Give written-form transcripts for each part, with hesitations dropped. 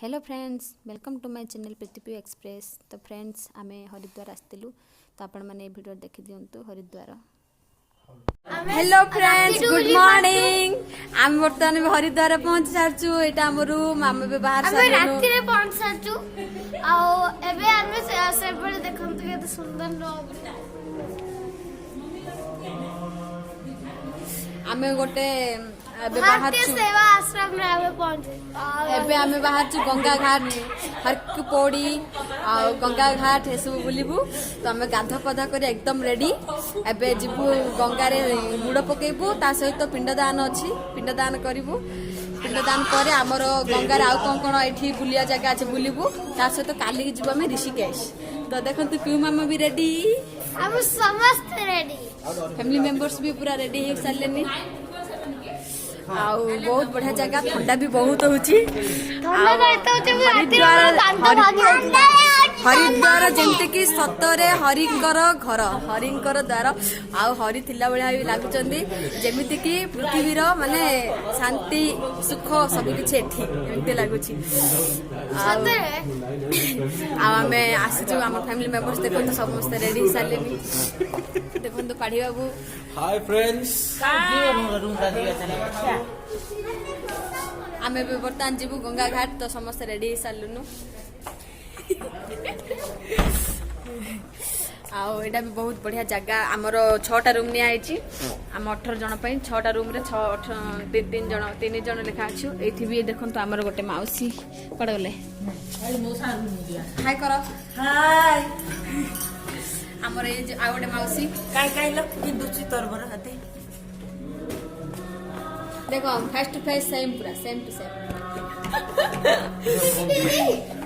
Hello friends, welcome to my channel Prithvi Express. तो friends आमे हरिद्वार आसलु, तो आपण मैंने वीडियो देखि दियंतु Haridwar. Hello friends, good morning. आम बर्तमान हरिद्वार पहुंच सारछु। एटा हमर रूम, आम बे बाहर सारछु। आमे राति रे पहुंच सारछु। आ एबे आमे से पर देखंतु केते सुंदर लोग। आमे गोटे एबे बाहर सेवा आश्रम रे आमे पहुंचे। एबे आमे बाहर छु गंगा घाट, हरक पौड़ी आ गंगा घाट हे सब बुलिबु। तो आमे गाधा पधा कर एकदम रेडी। एबे जिबु गंगा रे बुड़ पकेबु, ता सहित पिंडदान अछि, पिंडदान करिबु। पिंडदान करे हमर गंगा रे आ कोन एठी बुलिया जगह अछि बुलिबु। ता सहित काली के जिबु आमे ऋषिकेश। तो देखंतु पिउ मामा भी रेडी, हम समस्त रेडी, फैमिली मेंबर्स भी पूरा रेडी हे सारलेनी। आउ बहुत बढ़िया जगह, ठंडा भी बहुत होची। हरिद्वार जेमते कि सतरे हरिंकर घर, हरिंकर द्वार। आउ हरि थिला बळिया भी लागुचंदी, जेमिति कि पृथ्वीर माने शांति सुख सब किछ एठी एमते लागुची। आ हमें आसीजु हमर फैमिली मेंबर्स देखो तो समस्त रेडी सालेनी। देखो तो पाढ़ी बाबू, हाय फ्रेंड्स। आमे भी बर्तमान जीवु गंगा घाट। तो समस्त रेडी हो सारूनु। आउ एटा भी बहुत बढ़िया जगह। आमर 6टा रूम निया आइची। आम 18 जन पई 6टा रूम रे 3 जन लेखा अछि। एथि भी देखंतु आमर गोटे माउसी पड़ गले। हाय करो, हाय। आमर ए जे आ गोटे माउसी काय लो कि दुची तोर बर हाते देखो, फेस टू फेस सेम, पूरा सेम टू सेम।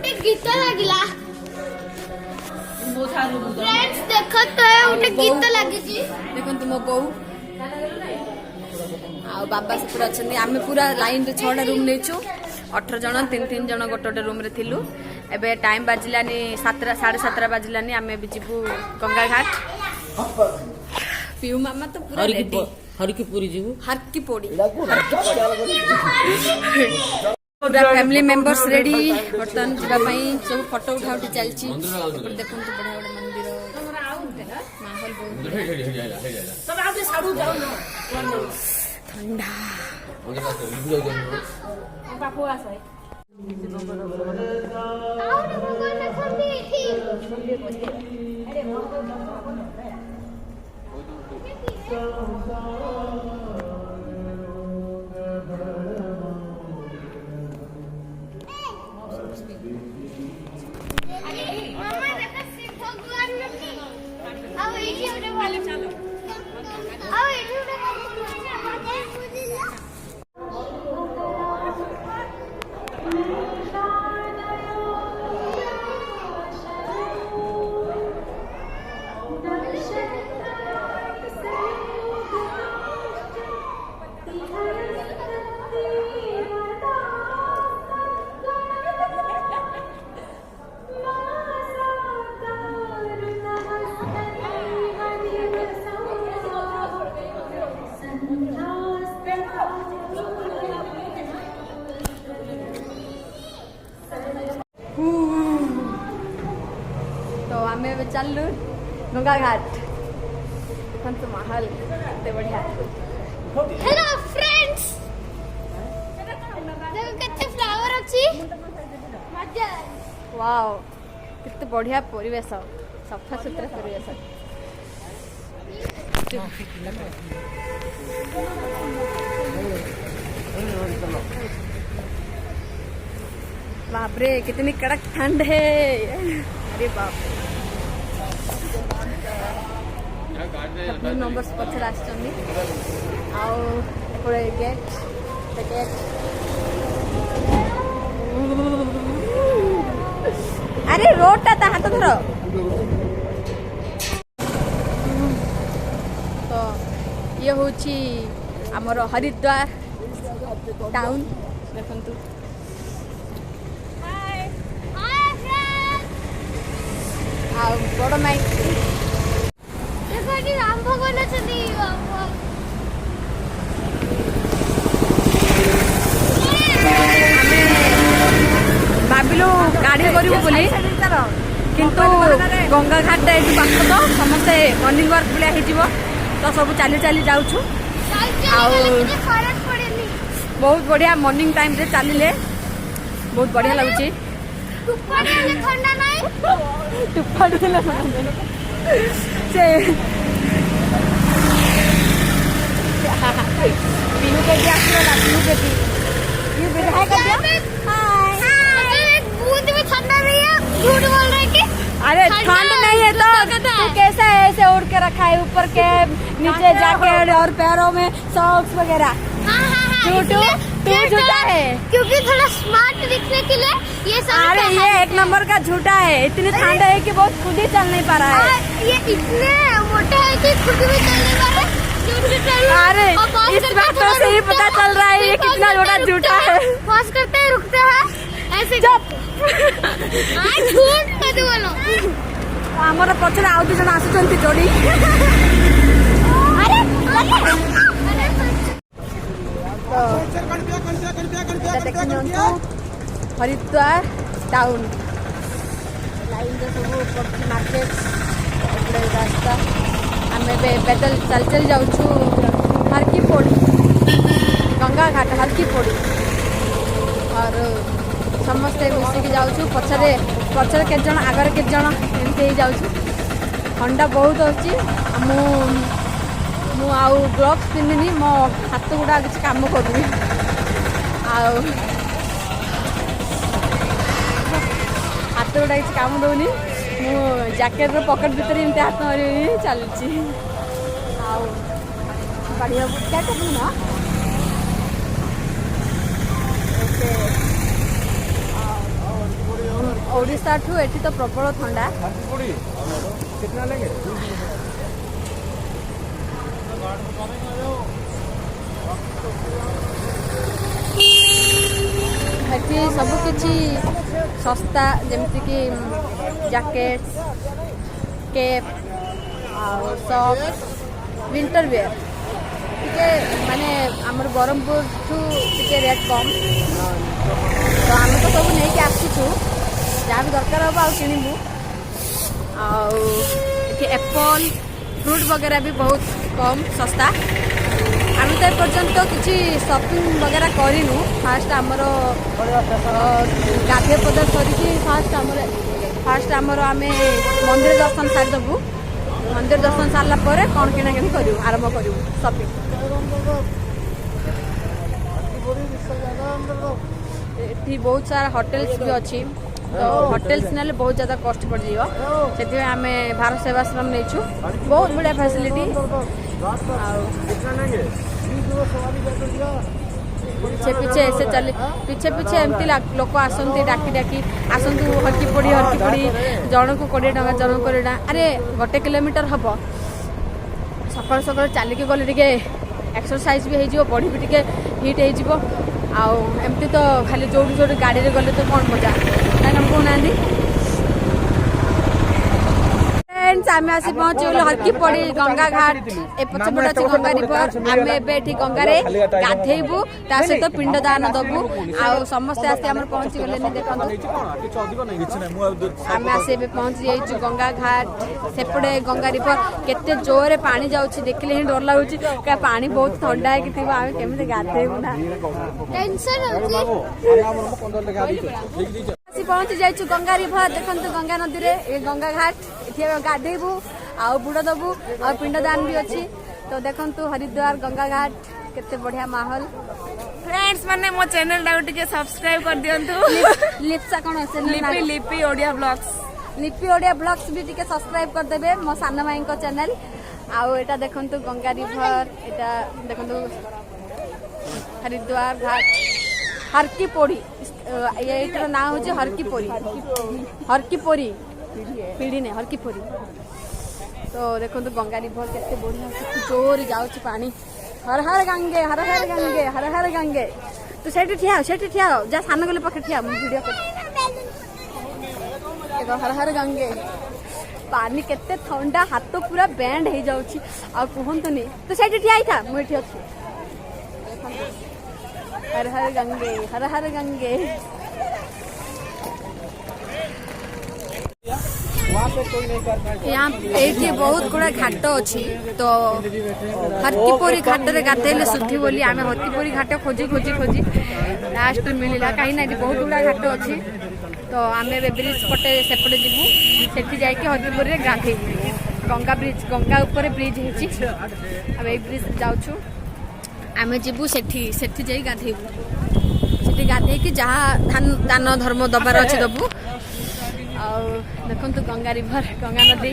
एक गीत लागिला फ्रेंड्स, देखो तो उठे गीत लागी जी। देखो तुम बो आ बाबा से पूरा अच्छे। आम पूरा लाइन रे 6टा रूम नेचु। 18 जन 3 जन गोटे रूम रे थिलु। एबे टाइम बाजिलानी 7 साढ़े 7 बाजिलानी। आमे भी जीवु गंगा घाट। पिउ मामा तो पूरा रेडी। हर की पूरी जीवु, हर की पौड़ी पूरा फैमिली मेंबर्स रेडी बर्तमान जीवा पई। सब फोटो उठा उठी चलची। देखो तो बड़ा बड़ा मंदिर, माहौल बहुत ठंडा। तो आमे चलू गंगा घाट। देखो तो माहौल कितने बढ़िया। हेलो फ्रेंड्स, देखो कितने फ्लावर अछि। मजा, वाओ, कितने बढ़िया परिवेश, सफा सुतरा परिवेश। बाप रे, कितनी कड़क ठंड है। अरे बाप रे, नंबर पछर आछनी। आउ एपरे गेट, अरे रोड ता हाथ धर। तो ये होची हमर हरिद्वार टाउन। देखंतु आ बड़ माई देखो कि राम भगवान अछनी। करूँ बोली किंतु गंगा घाट ये पाख तो समस्ते मॉर्निंग वॉक भाया तो सब चली चली जाऊँ फरक पड़ेनी बहुत बढ़िया मॉर्निंग टाइम रे चलिले बहुत बढ़िया लगुच ठंडा नहीं से पीहू बेटी आसला पीहू बेटी ये विधायक बूंद में ठंडा नहीं है झूठ बोल रहे कि अरे ठंड नहीं है तो तू कैसा है ऐसे उड़ के रखा है ऊपर के नीचे जैकेट और पैरों में सॉक्स वगैरह झूठू तू झूठा है क्योंकि थोड़ा स्मार्ट दिखने के लिए ये सब अरे ये एक नंबर का झूठा है इतनी ठंड है कि बहुत खुद ही चल नहीं पा रहा है ये इतने मोटे है कि खुद भी चल नहीं पा रहे अरे इस बात से ही पता चल रहा है ये कितना बड़ा झूठा है पॉज करते हैं रुकते हैं ऐसे चुप झूठ मत बोलो आमर पछरे आउ दु जन आसुचंती जोड़ी अरे हरिद्वार टाउन लाइन सब मार्केट रास्ता आम पैदल चल चल जाऊँ हरकी पौड़ी गंगा घाट हरकी पौड़ी और समस्ते मिसिकी जाऊँ पछरे पछरे के जन आगर के जन एमती जाऊँ ठंडा बहुत अच्छी मु आउ ग्लोव्स पिंधिनी मो हाथ गुड़ा किसी काम करूनी हाथ गुड़ा किसी काम दौनी मु जैकेट पकेट भीतर एमती हाथ मारी चलुची बढ़िया क्या करनी ना ओडिशा ठू एठी तो प्रबल ठंडा एठी सब किछि सस्ता जमती कि jacket cap socks winter wear टिके माने आमर बरहमपुर ठू टिके रेट कम तो आम तो सब नहीं कि आसीचु जहाँ भी दरकार हम आ किणु एप्पल फ्रूट वगैरह भी बहुत कम सस्ता आम तो एपर्यंत किसी शॉपिंग वगैरह करूँ फास्ट आमर गाधे पद कर फास्ट आमर आम मंदिर दर्शन सारिदेबू मंदिर दर्शन सारा पर कौन किना किणी करूँ आरंभ करूँ शॉपिंग ये बहुत सारा होटेल्स भी अच्छी तो होटेल्स ना बहुत ज़्यादा कॉस्ट पड़ जाए से आम भारत सेवाश्रम नहीं बहुत बढ़िया फैसिलिटी पीछे पीछे ऐसे चले पीछे पीछे एमती लोक आसती डाकी डाकी आसतु हरकी पड़ी जन को 20 टଙ୍କା जन को 20 टଙ୍କା अरे 1 किलोमीटर हम सकाल सकाल चलिकी गले टे एक्सरसाइज भी हो बॉडी भी टे हिट हो एमती तो खाली जो गाड़ी रे गले तो कौन मजा कहना कहना फ्रेंड्स आम आसी पहुँचल हरकी पड़ी गंगा घाट ए पछपट अच्छी गंगा रिवर आम एबे गंगारे गाधेबू ता सहित पिंड दान दबू आ समस्ते आसी आम पहुँची गले देखो आम आसी पहुँची जाइए गंगा घाट सेपटे गंगा रिवर केते जोरे पानी जाऊँच देखिले ही डर लगुच पानी बहुत ठंडा है कि आम केमी गाधेबू ना टेंशन पहुँची जाइए गंगा रिवर देखो गंगा नदी रे गंगा घाट ये गाधेबू आउ बुड़ दबू आ पिंडदान भी अच्छी तो देखो हरिद्वार गंगा घाट केते बढ़िया माहौल फ्रेंड्स माने मो चैनल डाउटी के सब्सक्राइब कर दियंतु लिप्सा कौन लिपि लिपि ओडिया ब्लॉग्स लिपि ओडिया ब्लॉग्स भी टिके सब्सक्राइब कर देबे मो साना माई को चैनल आउ एटा देखंतु गंगा रिवर एटा देखंतु हरिद्वार घाट हरकी पोड़ी ये नाम हूँ हरकी पोरी पीढ़ी ने हरकी पोरी तो देखो गंगा रिवर केते बढ़िया जोर जाऊँच पानी हर हर गंगे हर हर गंगे हर हर गंगे तो सेठी ठिया जा सान गले पाखे ठिया वीडियो देखो हर हर गंगे पानी केते ठंडा हाथ पूरा बैंड हो जाऊँच आ कहतुनि तो सेठी ठिया था मुझे अच्छी हर हर गंगे हर हर गंगे यहाँ ये बहुत गुड़ा घाट अच्छी तो हरकीपुरी घाट रे गाधेले सुधी बोली आम हरकीपुरी घाट खोजी खोजी खोजी लास्ट मिलला कहीं ना बहुत गुड़ा घाट अच्छी तो आम ब्रिज पटे सेपटे जीवु सेठी जाइए हरकीपुर रे गाधेबू गंगा ब्रिज गंगा ऊपर ब्रिज होची अब ए ब्रिज जाऊँ आम जीवु सेठी सेठी जाई गाधेबू सेठी गाधे कि जहाँ दान धर्म दबार अच्छे दबू देखु गंगा रिभर गंगा नदी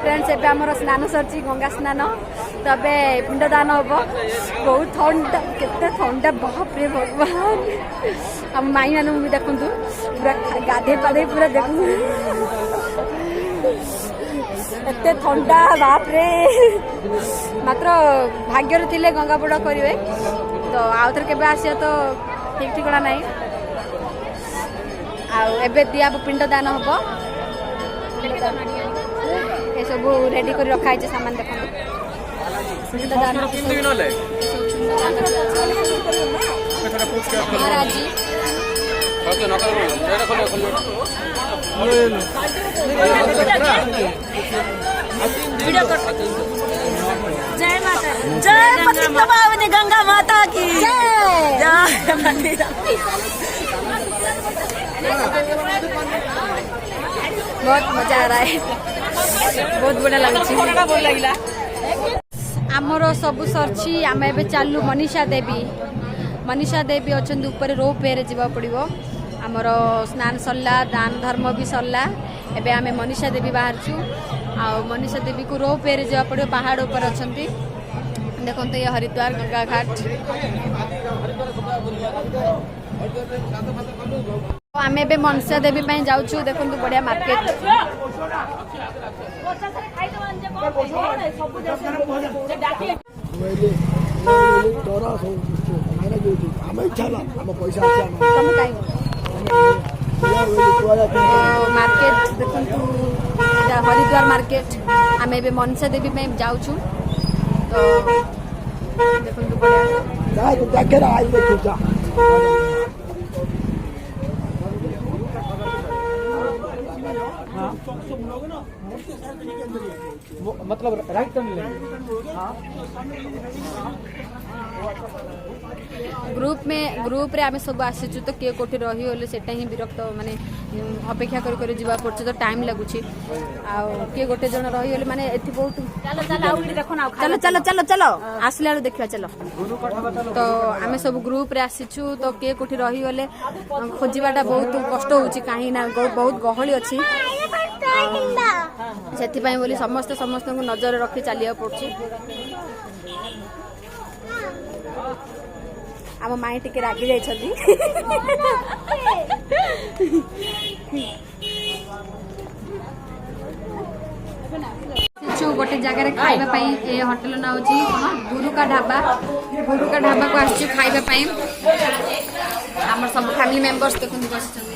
फ्रेंड्स एबे हमर स्नान सरची गंगा स्नान तबे पिंडदान हम बहुत ठंडा केते ठंडा बाप रे भगवान हम माई मानू भी देखु पूरा गाधे पाधे पूरा देखु एते ठंडा बाप रे मात्र भाग्य थिले गंगा बड़ करिवे तो आउ थर केबे आसिया तो ठीक ठिकଣା नाही आ एबे दिया पिंडदान हम ये सब रेडी कर रखा है सामान देखो महाराज जी जय माता जय पतित पावनी गंगा माता की बहुत मजा आ रहा है बहुत बढ़िया लगुच आमर सब सरची आम ए चलू मनीषा देवी अच्छा ऊपर रोप वे जा पड़ो आमर स्नान सरला दान धर्म भी सरला एबे आम मनीषा देवी बाहरचु आ मनीषा देवी को रोप वे जा पड़ो पहाड़ ऊपर अच्छा देखो ये हरिद्वार गंगा घाट आम ए मनीषा देवी जाऊँ देखो बढ़िया मार्केट मार्केट देखु हरिद्वार मार्केट आम ए मनीषा देवी जाऊँ तो देखो बढ़िया मतलब राइट टर्न लेंगे ग्रुप रे आमे सब आसीचु तो किए कोठी रही होले सेटा ही विरक्त माने अपेक्षा कर जीवा पड़छ तो टाइम लागुची आ किए गोटे जण रही होले माने एथि बहुत चलो चलो आउटी देखो ना चलो चलो चलो चलो आसले आलो देखिया चलो तो आमे सब ग्रुप रे आसीचु तो किए कोठी रही होले खोजिबाटा बहुत कष्ट होउची काहे ना बहुत गहली अछि से बोली समस्त समस्त को नजर रखी चलिया पड़छ आम माई टिके रागी जाइछथि गोटे जगह खाइबा ए होटल ना होची गुरु का ढाबा को आछि खाइबा पई हमर सब फैमिली मेंबर्स देखन बसछथि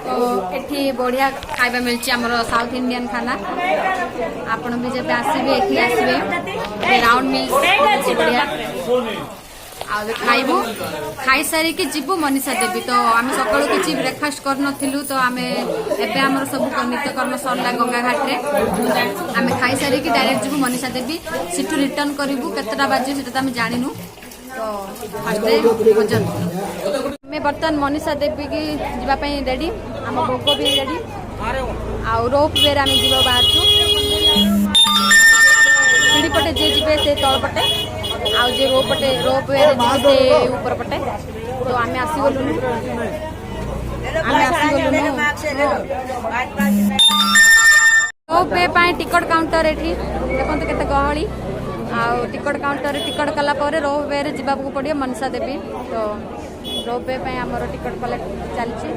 तो एठी बढ़िया खाइबा मिलची हमर साउथ इंडियन खाना आपण भी जब आसीबे एठी आसीबे राउंड मिल बढ़िया आ खाइबू खाई सारी कि जीवु मनीषा देवी तो आम सकाळु किछि ब्रेकफास्ट कर नथिलु तो आमे एबे हमर सब नित्य कर्म सरला गंगा घाट रे आमे खाई सारी कि डायरेक्ट जीवु मनीषा देवी सिटु रिटर्न करिवु केतटा बाजे सेटा हम जानिनु तो फर्स्ट भोजन मैं बर्तमान मनीषा देवी की जीवाई रेडी आम भोग भी रेडी आ रोप वे आम जीव बाहर सीढ़ी पटे जे जी से तल पटे आउ जे रोप वे से ऊपर पटे तो आम आसीगलु रोप वे टिकट काउंटर एठी देखते केते गहली आ टिकट काउंटर टिकट कला रोप वे जावाक पड़े मनीषा देवी तो रोपवे आमर टिकट कलेक्ट चलची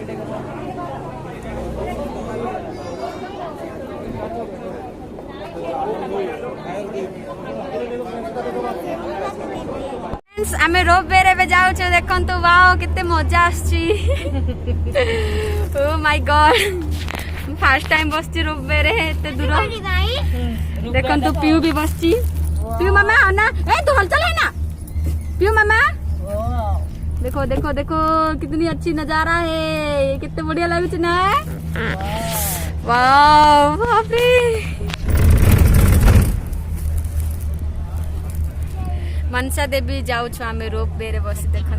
आम रोपवे रे जाऊँ देखु वाओ केते मजा आसची oh my God first time बसची रोपवे रे एते दूर देखु पीयू भी बसची पीयू मामा ना ए तू हलचल है ना पीयू मामा देखो देखो देखो कितनी अच्छी नजारा है कितने बढ़िया लगे ना वाओ बाप रे मनसा देवी जाऊँ आम रोपवे रे बसी देखु